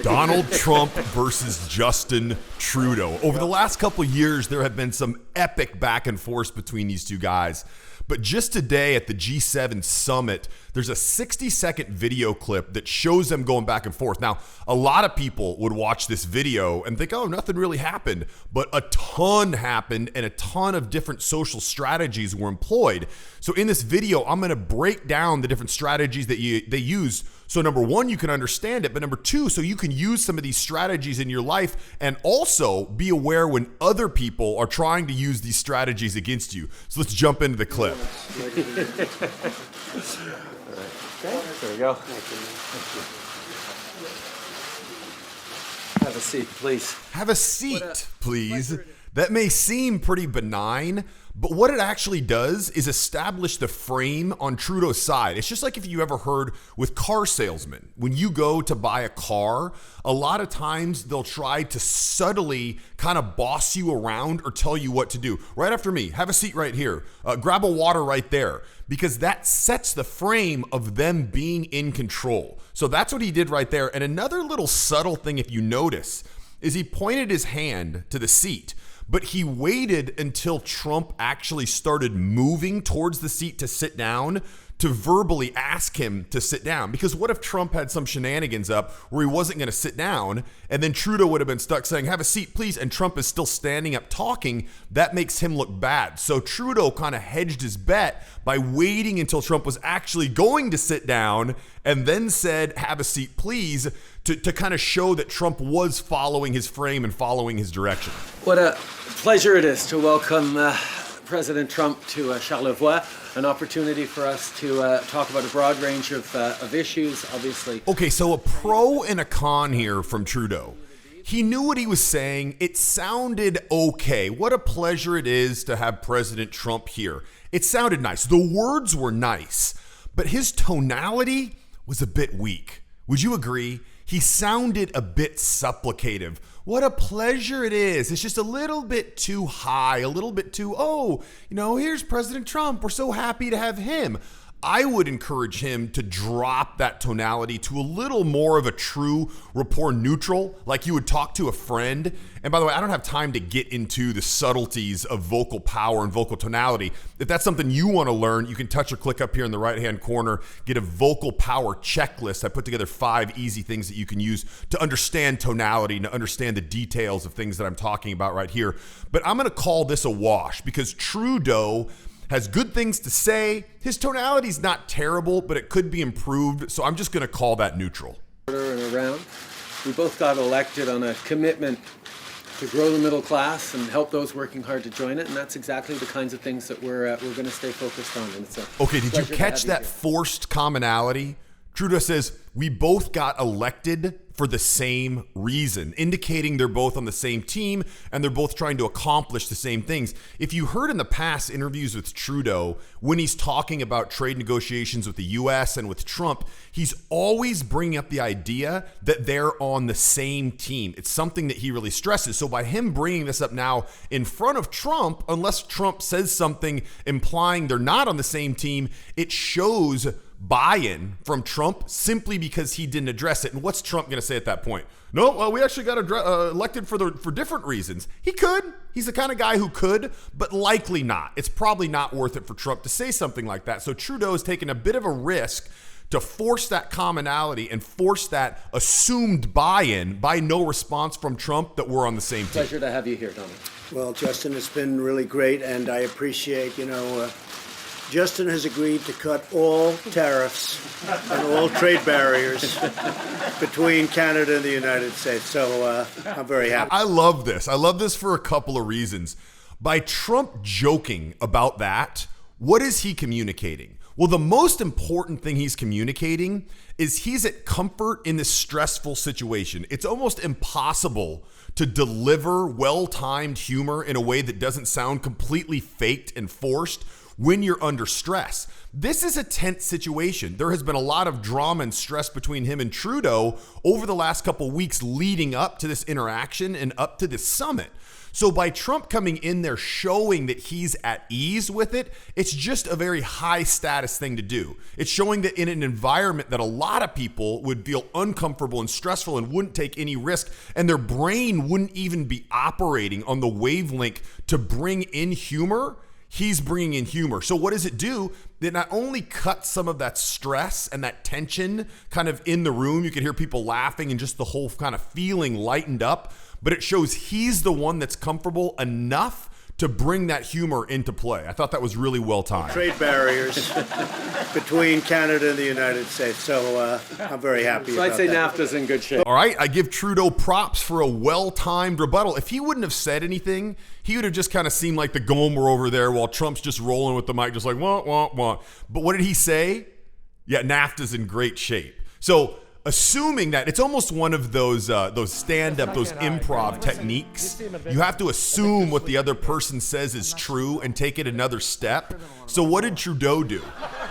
Donald Trump versus Justin Trudeau. Over the last couple of years, there have been some epic back and forth between these two guys. But just today at the G-7 summit, there's a 60-second video clip that shows them going back and forth. Now, a lot of people would watch this video and think, oh, nothing really happened. But a ton happened and a ton of different social strategies were employed. So in this video, I'm going to break down the different strategies that they use. So number one, you can understand it. But number two, so you can use some of these strategies in your life and also be aware when other people are trying to use these strategies against you. So let's jump into the clip. Okay, there we go. Have a seat, please. Have a seat, please. That may seem pretty benign, but what it actually does is establish the frame on Trudeau's side. It's just like if you ever heard with car salesmen. When you go to buy a car, a lot of times they'll try to subtly kind of boss you around or tell you what to do. Right after me, have a seat right here. Grab a water right there, because that sets the frame of them being in control. So that's what he did right there. And another little subtle thing, if you notice, is he pointed his hand to the seat. But he waited until Trump actually started moving towards the seat to sit down to verbally ask him to sit down. Because what if Trump had some shenanigans up where he wasn't going to sit down, and then Trudeau would have been stuck saying, have a seat, please, and Trump is still standing up talking? That makes him look bad. So Trudeau kind of hedged his bet by waiting until Trump was actually going to sit down and then said, have a seat, please, to kind of show that Trump was following his frame and following his direction. What a pleasure it is to welcome President Trump to Charlevoix, an opportunity for us to talk about a broad range of issues, obviously. Okay, so a pro and a con here from Trudeau. He knew what he was saying. It sounded okay. What a pleasure it is to have President Trump here. It sounded nice. The words were nice, but his tonality was a bit weak. Would you agree? He sounded a bit supplicative. What a pleasure it is. It's just a little bit too high, a little bit too, here's President Trump. We're so happy to have him. I would encourage him to drop that tonality to a little more of a true rapport neutral, like you would talk to a friend. And by the way, I don't have time to get into the subtleties of vocal power and vocal tonality. If that's something you want to learn, you can touch or click up here in the right-hand corner, get a vocal power checklist. I put together 5 easy things that you can use to understand tonality and to understand the details of things that I'm talking about right here. But I'm going to call this a wash because Trudeau has good things to say. His tonality's not terrible, but it could be improved. So I'm just going to call that neutral. And around, we both got elected on a commitment to grow the middle class and help those working hard to join it. And that's exactly the kinds of things that we're going to stay focused on. And it's okay, did you catch that forced commonality? Trudeau says, we both got elected for the same reason, indicating they're both on the same team and they're both trying to accomplish the same things. If you heard in the past interviews with Trudeau, when he's talking about trade negotiations with the US and with Trump, he's always bringing up the idea that they're on the same team. It's something that he really stresses. So by him bringing this up now in front of Trump, unless Trump says something implying they're not on the same team, it shows buy-in from Trump simply because he didn't address it. And what's Trump going to say at that point? No, well, we actually got elected for different reasons. He could. He's the kind of guy who could, but likely not. It's probably not worth it for Trump to say something like that. So Trudeau is taking a bit of a risk to force that commonality and force that assumed buy-in by no response from Trump that we're on the same team. Pleasure to have you here, Donald. Well, Justin, it's been really great, and I appreciate, Justin has agreed to cut all tariffs and all trade barriers between Canada and the United States. So I'm very happy. I love this. I love this for a couple of reasons. By Trump joking about that, what is he communicating? Well, the most important thing he's communicating is he's at comfort in this stressful situation. It's almost impossible to deliver well-timed humor in a way that doesn't sound completely faked and forced when you're under stress. This is a tense situation. There has been a lot of drama and stress between him and Trudeau over the last couple weeks leading up to this interaction and up to this summit. So by Trump coming in there showing that he's at ease with it, it's just a very high status thing to do. It's showing that in an environment that a lot of people would feel uncomfortable and stressful and wouldn't take any risk, and their brain wouldn't even be operating on the wavelength to bring in humor, he's bringing in humor. So what does it do? It not only cuts some of that stress and that tension kind of in the room, you can hear people laughing and just the whole kind of feeling lightened up, but it shows he's the one that's comfortable enough to bring that humor into play. I thought that was really well timed. Trade barriers between Canada and the United States. So I'm very happy So about I'd say that. NAFTA's in good shape. All right, I give Trudeau props for a well-timed rebuttal. If he wouldn't have said anything, he would have just kind of seemed like the Goldman over there while Trump's just rolling with the mic, just like, wah, wah, wah. But what did he say? Yeah, NAFTA's in great shape. So assuming that, it's almost one of those stand-up, those improv techniques. You have to assume what the other person says is true and take it another step. So what did Trudeau do?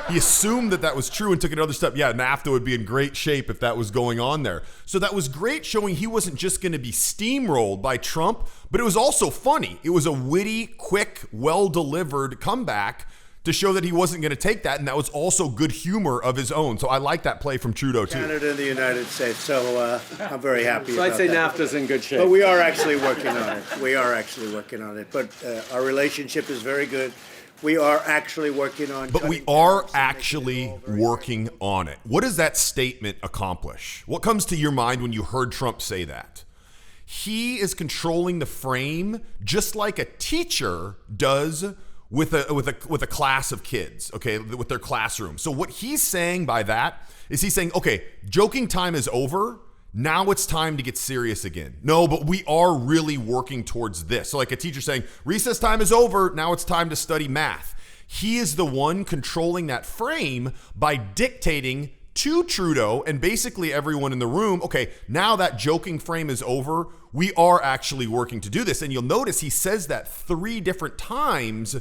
He assumed that was true and took another step. Yeah, NAFTA would be in great shape if that was going on there. So that was great, showing he wasn't just going to be steamrolled by Trump, but it was also funny. It was a witty, quick, well-delivered comeback to show that he wasn't going to take that, and that was also good humor of his own. So I like that play from Trudeau, too. Canada and the United States. So I'm very happy So about I'd say that. NAFTA's in good shape. But we are actually working on it. We are actually working on it. But our relationship is very good. We are actually working on. But we are actually working on it. What does that statement accomplish? What comes to your mind when you heard Trump say that? He is controlling the frame just like a teacher does with a class of kids, okay, with their classroom. So what he's saying by that is he's saying, okay, joking time is over. Now it's time to get serious again. No, but we are really working towards this. So like a teacher saying, recess time is over. Now it's time to study math. He is the one controlling that frame by dictating to Trudeau and basically everyone in the room, okay, now that joking frame is over. We are actually working to do this. And you'll notice he says that 3 different times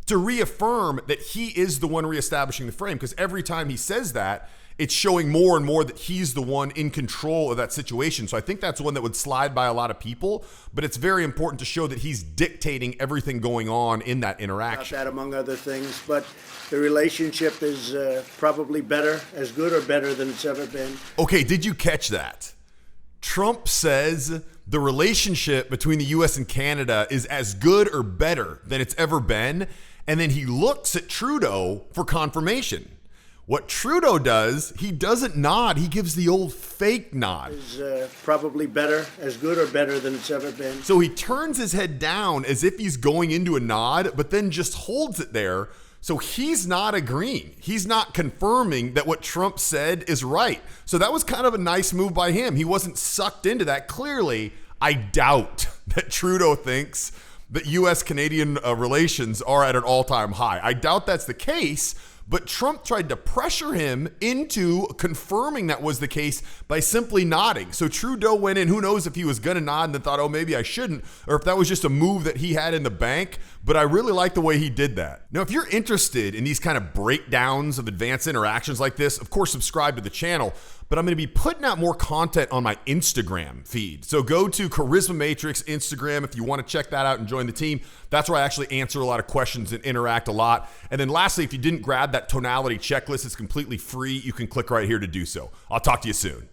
to reaffirm that he is the one reestablishing the frame, because every time he says that, it's showing more and more that he's the one in control of that situation. So I think that's one that would slide by a lot of people, but it's very important to show that he's dictating everything going on in that interaction. That, among other things. But the relationship is probably better, as good or better than it's ever been. Okay, did you catch that? Trump says the relationship between the U.S. and Canada is as good or better than it's ever been. And then he looks at Trudeau for confirmation. What Trudeau does, he doesn't nod. He gives the old fake nod. Is probably better, as good or better than it's ever been. So he turns his head down as if he's going into a nod, but then just holds it there. So he's not agreeing. He's not confirming that what Trump said is right. So that was kind of a nice move by him. He wasn't sucked into that. Clearly, I doubt that Trudeau thinks that U.S.-Canadian relations are at an all-time high. I doubt that's the case, but Trump tried to pressure him into confirming that was the case by simply nodding. So Trudeau went in, who knows if he was going to nod and then thought, oh, maybe I shouldn't, or if that was just a move that he had in the bank, but I really like the way he did that. Now, if you're interested in these kind of breakdowns of advanced interactions like this, of course, subscribe to the channel, but I'm going to be putting out more content on my Instagram feed. So go to Charisma Matrix Instagram if you want to check that out and join the team. That's where I actually answer a lot of questions and interact a lot. And then lastly, if you didn't grab that tonality checklist, it's completely free. You can click right here to do so. I'll talk to you soon.